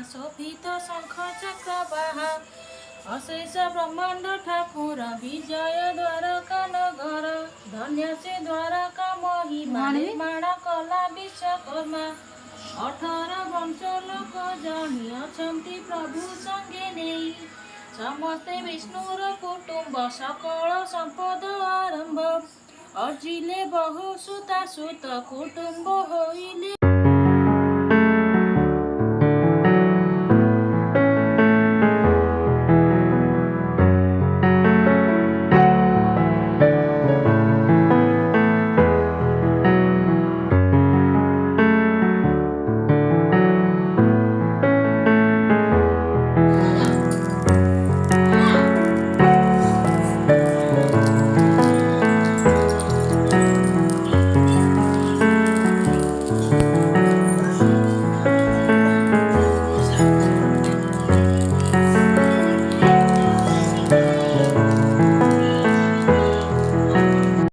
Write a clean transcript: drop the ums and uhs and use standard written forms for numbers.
शोभित शंख चक्र बाहा अशेष ब्रह्मांड ठाकुर विजय द्वारका नगर धन्य से द्वारका महिमा निर्माण कला विश्वकर्मा 18 वंश लोक जानी अछंती प्रभु संगे नहीं समस्ते विष्णुर कुटुंब सकल संपद आरंभ अर्जिले बहु सुता सुत कुटुंब होइले।